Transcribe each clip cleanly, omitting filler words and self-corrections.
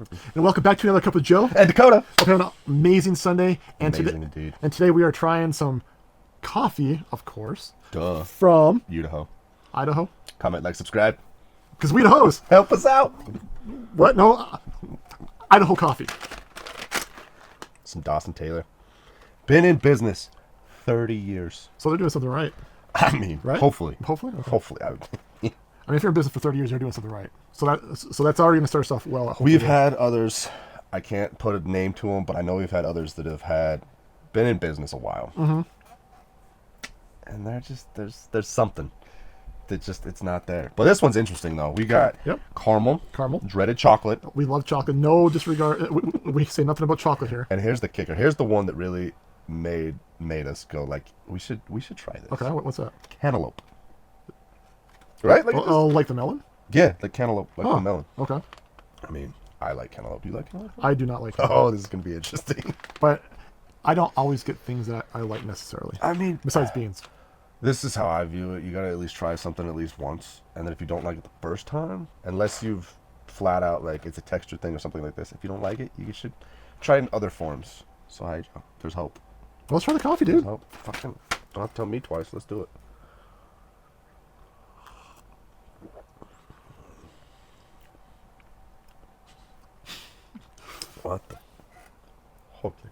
And welcome back to another cup of Joe. And Dakota. Hope you have an amazing Sunday. And Amazing indeed. And today we are trying some coffee, of course. Duh. From Idaho. Idaho. Comment, like, subscribe. Because we the host. Help us out. What? No. Idaho coffee. Some Dawson Taylor. Been in business 30 years. So they're doing something right. I mean, right? Hopefully. Hopefully? Okay. Hopefully. I mean, if you're in business for 30 years, you're doing something right. So that's already going to start us off well. We've had others. I can't put a name to them, but I know we've had others that have been in business a while. Mm-hmm. And they're just, there's something that just, it's not there. But this one's interesting, though. We got caramel, dreaded chocolate. We love chocolate. No disregard. We say nothing about chocolate here. And here's the kicker. Here's the one that really made us go, like, we should try this. Okay, what's that? Cantaloupe. Right? Like the melon? Yeah, like cantaloupe, like the melon. Okay. I mean, I like cantaloupe. Do you like cantaloupe? I do not like cantaloupe. Oh, this is going to be interesting. But I don't always get things that I like necessarily. I mean, besides beans. This is how I view it. You got to at least try something at least once. And then if you don't like it the first time, unless you've flat out, like, it's a texture thing or something like this, if you don't like it, you should try it in other forms. So there's hope. Well, let's try the coffee, dude. There's hope. Fucking, don't have to tell me twice. Let's do it. What the? Hold, please.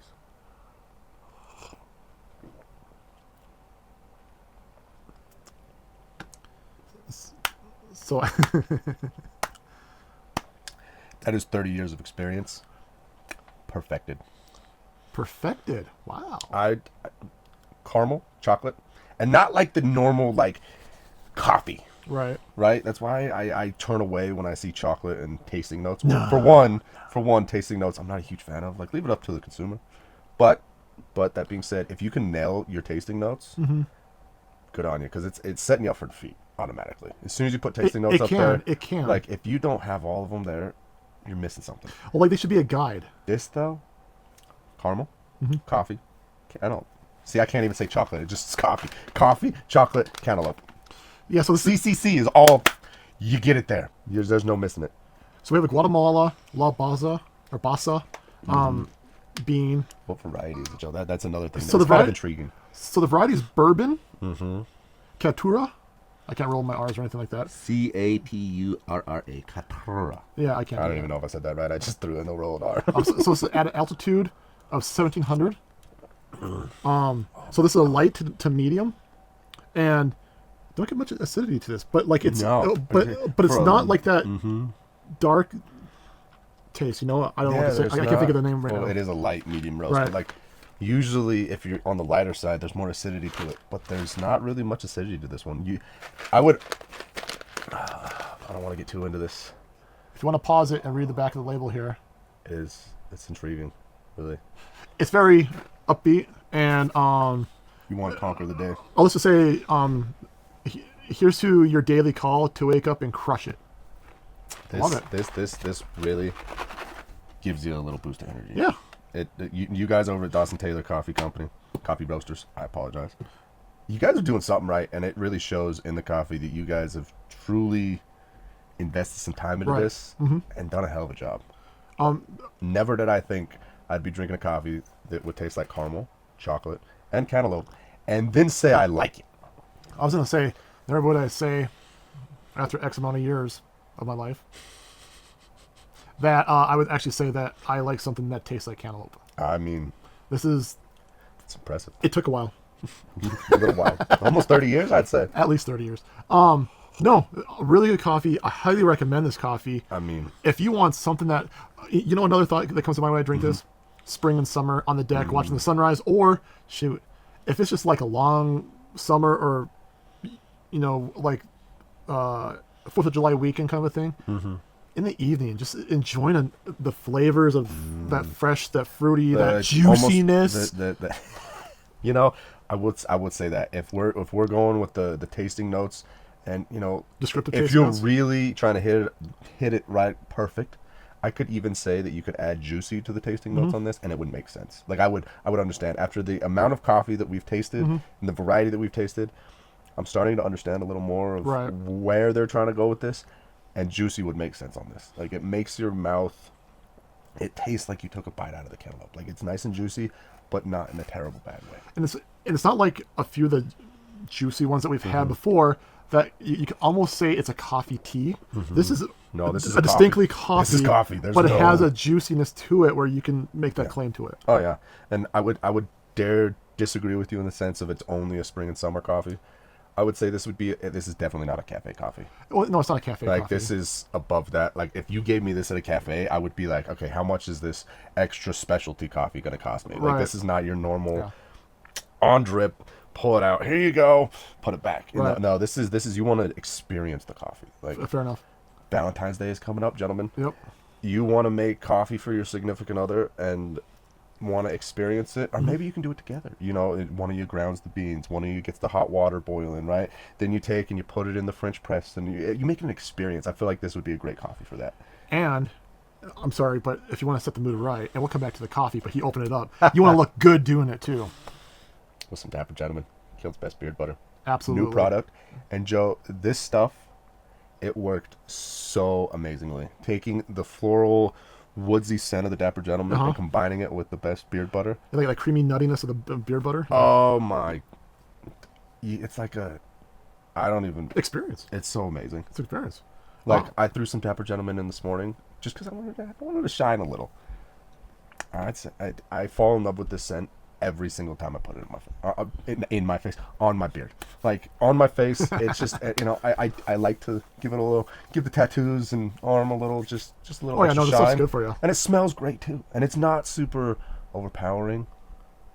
So that is 30 years of experience. Perfected. Perfected. Wow. Caramel, chocolate, and not like the normal like coffee. Right. Right. That's why I turn away when I see chocolate and tasting notes. No. For one, tasting notes I'm not a huge fan of. Like, leave it up to the consumer. But that being said, if you can nail your tasting notes, good on you, because it's setting you up for defeat automatically. As soon as you put tasting notes up there, it can. Like, if you don't have all of them there, you're missing something. Well, like, they should be a guide. This though, caramel, coffee, cantaloupe. See, I can't even say chocolate. It's just coffee, chocolate, cantaloupe. Yeah, so the CCC is all, you get it there. There's no missing it. So we have a Guatemala, La Baza, or Basa, bean. What variety is it, Joe? That's another thing. So that's kind of intriguing. So the variety is bourbon, Caturra. I can't roll my R's or anything like that. Caturra. Caturra. Yeah, I can't. I don't even know if I said that right. I just threw in the rolled R. So it's at an altitude of 1700. So this is a light to medium, and don't get much acidity to this, but like it's but it's not like that dark taste. You know, I don't know what to say. I can't think of the name right now. It is a light medium roast, but like usually if you're on the lighter side, there's more acidity to it, but there's not really much acidity to this one. I don't want to get too into this. If you want to pause it and read the back of the label here, it's intriguing, really. It's very upbeat, and you want to conquer the day. I'll just say here's to your daily call to wake up and crush it. Love it. This really gives you a little boost of energy. Yeah. You guys over at Dawson Taylor Coffee Company, Coffee Roasters, I apologize. You guys are doing something right, and it really shows in the coffee that you guys have truly invested some time into this and done a hell of a job. Never did I think I'd be drinking a coffee that would taste like caramel, chocolate, and cantaloupe, and then say I like it. I was gonna say, never would I say, after X amount of years of my life, that I would actually say that I like something that tastes like cantaloupe. I mean, it's impressive. It took a while. A little while. Almost 30 years, I'd say. At least 30 years. No, really good coffee. I highly recommend this coffee. I mean, if you want something that, another thought that comes to mind when I drink this, spring and summer on the deck, watching the sunrise, or shoot, if it's just like a long summer or, like 4th of July weekend kind of a thing, in the evening, just enjoying the flavors of that fresh, that fruity, that juiciness. I would say that if we're going with the tasting notes, and descriptive if tasting you're notes, really trying to hit it right perfect, I could even say that you could add juicy to the tasting notes on this, and it would make sense. Like, I would understand after the amount of coffee that we've tasted and the variety that we've tasted. I'm starting to understand a little more of where they're trying to go with this, and juicy would make sense on this. Like, it makes your mouth it tastes like you took a bite out of the cantaloupe. Like it's nice and juicy, but not in a terrible bad way. And it's not like a few of the juicy ones that we've had before that you can almost say it's a coffee tea. This is This is a distinctly coffee. This is coffee. But it has a juiciness to it where you can make that claim to it. Oh yeah, and I would dare disagree with you in the sense of it's only a spring and summer coffee. I would say this is definitely not a cafe coffee. Well, no, it's not a cafe Like coffee. this is above that. Like if you gave me this at a cafe, I would be like, okay, how much is this extra specialty coffee going to cost me? Like Right. this is not your normal on drip. Pull it out. Here you go. Put it back. Right. No, this is you want to experience the coffee. Like Fair enough. Valentine's Day is coming up, gentlemen. Yep. You want to make coffee for your significant other and want to experience it, or maybe you can do it together. You know, one of you grounds the beans, one of you gets the hot water boiling, right? Then you take and you put it in the French press, and you make it an experience. I feel like this would be a great coffee for that. And I'm sorry, but if you want to set the mood right, and we'll come back to the coffee, but he opened it up. You want to look good doing it too. With some Dapper Gentleman, Kilt's Best Beard Butter. Absolutely. New product. And Joe, this stuff, it worked so amazingly. Taking the floral woodsy scent of the Dapper Gentleman and combining it with the best beard butter. Like that creamy nuttiness of the beard butter. Oh my! It's like I don't even Experience. It's so amazing. It's experience. Like I threw some Dapper Gentleman in this morning just because I wanted to shine a little. I fall in love with this scent every single time I put it in my face, on my beard, like on my face. It's just I like to give the tattoos and arm a little, just a little. Oh yeah, no, extra this stuff's shine. good for you. And it smells great too, and it's not super overpowering.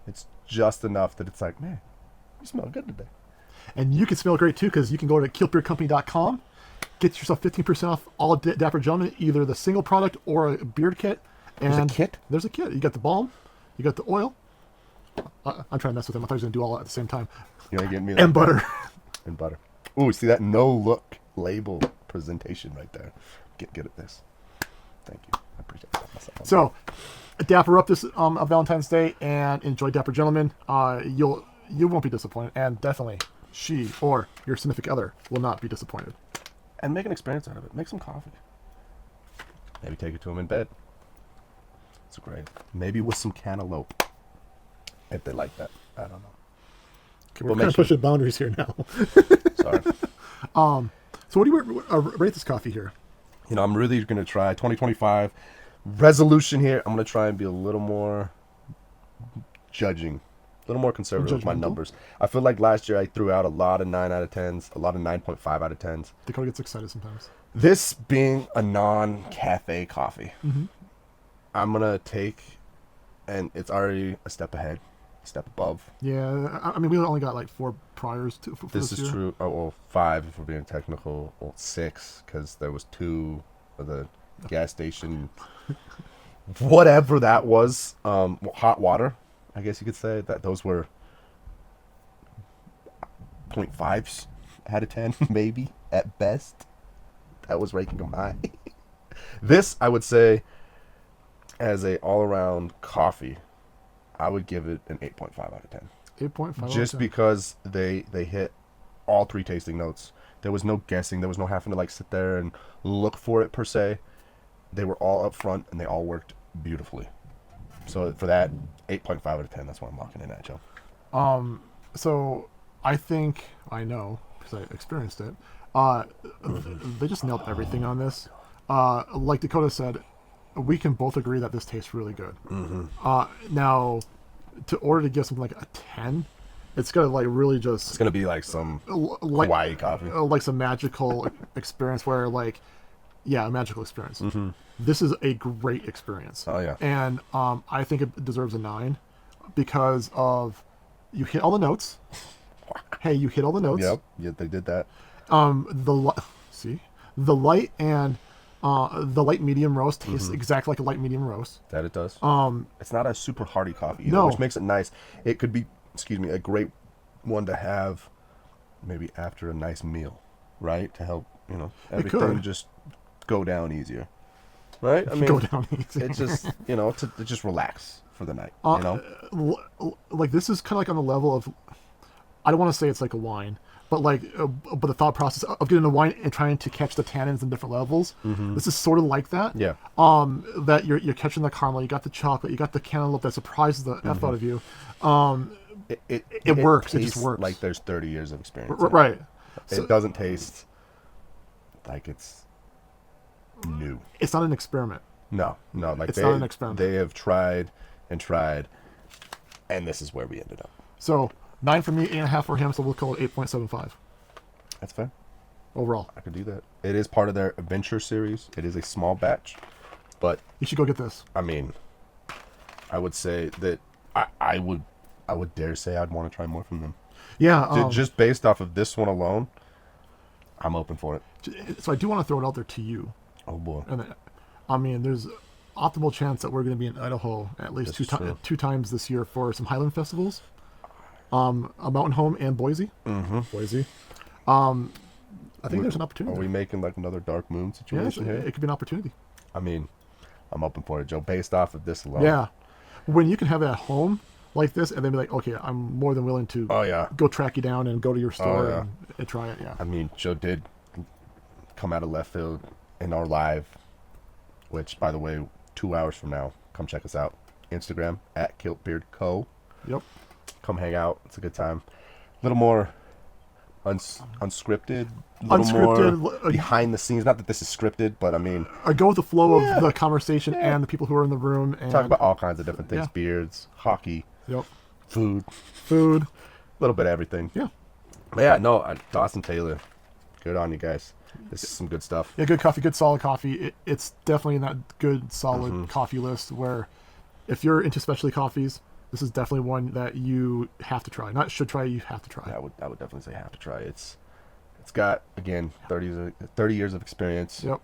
It's just enough that it's like, man, you smell good today. And you can smell great too because you can go to kiltbeardcompany.com, get yourself 15% off all Dapper Gentleman, either the single product or a beard kit. And There's a kit? There's a kit. You got the balm, you got the oil. I'm trying to mess with him. I thought he was going to do all that at the same time. You ain't getting me that. And butter. And butter. Ooh, see that no look label presentation right there. Get good at this. Thank you. I appreciate that. So, dapper up this Valentine's Day and enjoy Dapper Gentleman. You won't be disappointed, and definitely she or your significant other will not be disappointed. And make an experience out of it. Make some coffee. Maybe take it to them in bed. It's great. Maybe with some cantaloupe. If they like that. I don't know. Okay, we're kind of pushing boundaries here now. Sorry. So what do you rate this coffee here? You know, I'm really going to try 2025 resolution here. I'm going to try and be a little more judging, a little more conservative with my numbers. I feel like last year I threw out a lot of 9 out of 10s, a lot of 9.5 out of 10s. Dakota gets excited sometimes. This being a non-cafe coffee, I'm going to take, and it's already a step ahead. Step above. Yeah, I mean, we only got like 4 priors for this is year. true. Oh, well, 5 if we're being technical. Well, 6 because there was 2 of the gas station. Whatever that was, hot water. I guess you could say that those were 0.5s out of 10, maybe at best. That was ranking them high. This, I would say, as a all-around coffee, I would give it an 8.5 out of 10. 8.5. Just because they hit all 3 tasting notes. There was no guessing. There was no having to like sit there and look for it per se. They were all up front and they all worked beautifully. So for that, 8.5 out of 10. That's what I'm locking in at, Joe. So I think I know because I experienced it. They just nailed everything on this. Like Dakota said, we can both agree that this tastes really good. Now, to order to give something like a 10, it's gonna like really just. It's gonna be like some Hawaii coffee, like some magical experience where like, yeah, a magical experience. This is a great experience. Oh yeah. And I think it deserves a 9 because of you hit all the notes. Hey, you hit all the notes. Yep. Yeah, they did that. The light and. The light medium roast tastes exactly like a light medium roast. That it does. It's not a super hearty coffee either, No. which makes it nice. It could be, a great one to have maybe after a nice meal, right? To help, everything just go down easier. Right? I mean, Go down easy. it's just, to just relax for the night, Like this is kind of like on the level of, I don't want to say it's like a wine, but but the thought process of getting the wine and trying to catch the tannins in different levels. This is sort of like that. Yeah. That you're catching the caramel, you got the chocolate, you got the cantaloupe that surprises the F out of you. It works. It just tastes works. like there's 30 years of experience. Right. It doesn't taste like it's new. It's not an experiment. No. Like It's not an experiment. They have tried and tried, and this is where we ended up. So 9 for me, 8.5 for him. So we'll call it 8.75 That's fair. overall. I could do that. It is part of their adventure series. It is a small batch, but You should go get this. I mean, I would say that I would dare say I'd want to try more from them. Yeah. Just based off of this one alone, I'm open for it. So I do want to throw it out there to you. Oh boy. And I mean, there's optimal chance that we're going to be in Idaho at least This is true. two times this year for some Highland festivals. A Mountain Home and Boise. Boise. I think there's an opportunity. Are we making like another Dark Moon Yeah, situation here? it could be an opportunity. I mean, I'm open for it, Joe. Based off of this alone. Yeah. When you can have it at home like this and then be like, okay, I'm more than willing to Oh yeah. go track you down and go to your store yeah. and try it. Yeah. I mean, Joe did come out of left field in our live, which, by the way, 2 hours from now, come check us out. Instagram at KiltBeardCo. Yep. Come hang out. It's a good time. A little more unscripted. A little more behind the scenes. Not that this is scripted, but I mean, I go with the flow of the conversation and the people who are in the room. And talk about all kinds of different things. Yeah. Beards, hockey, Yep. food, Food. a little bit of everything. Yeah. But yeah, no, Dawson Taylor. Good on you guys. This is some good stuff. Yeah, good coffee, good solid coffee. It's definitely in that good solid coffee list where if you're into specialty coffees, this is definitely one that you have to try. Not should try, you have to try. I would definitely say have to try. It's got, again, 30 years of experience. Yep.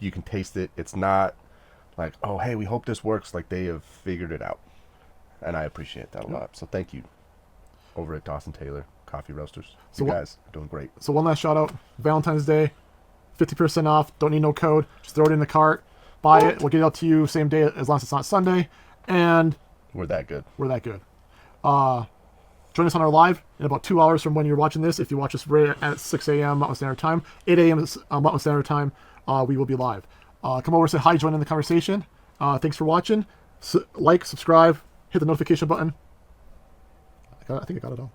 You can taste it. It's not like, oh, hey, we hope this works. Like, they have figured it out. And I appreciate that a lot. So thank you over at Dawson Taylor Coffee Roasters. So You what- guys are doing great. So one last shout out, Valentine's Day, 50% off. Don't need no code. Just throw it in the cart, buy it. We'll get it out to you same day as long as it's not Sunday, and We're that good. we're that good. Join us on our live in about 2 hours from when you're watching this. If you watch us right at 6 a.m. Mountain Standard Time, 8 a.m. Mountain Standard Time, we will be live. Come over, say hi, join in the conversation. Thanks for watching. Like, subscribe, hit the notification button. I think I got it all.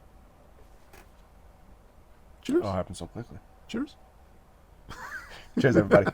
Cheers. It all happened so quickly. Cheers. Cheers, everybody.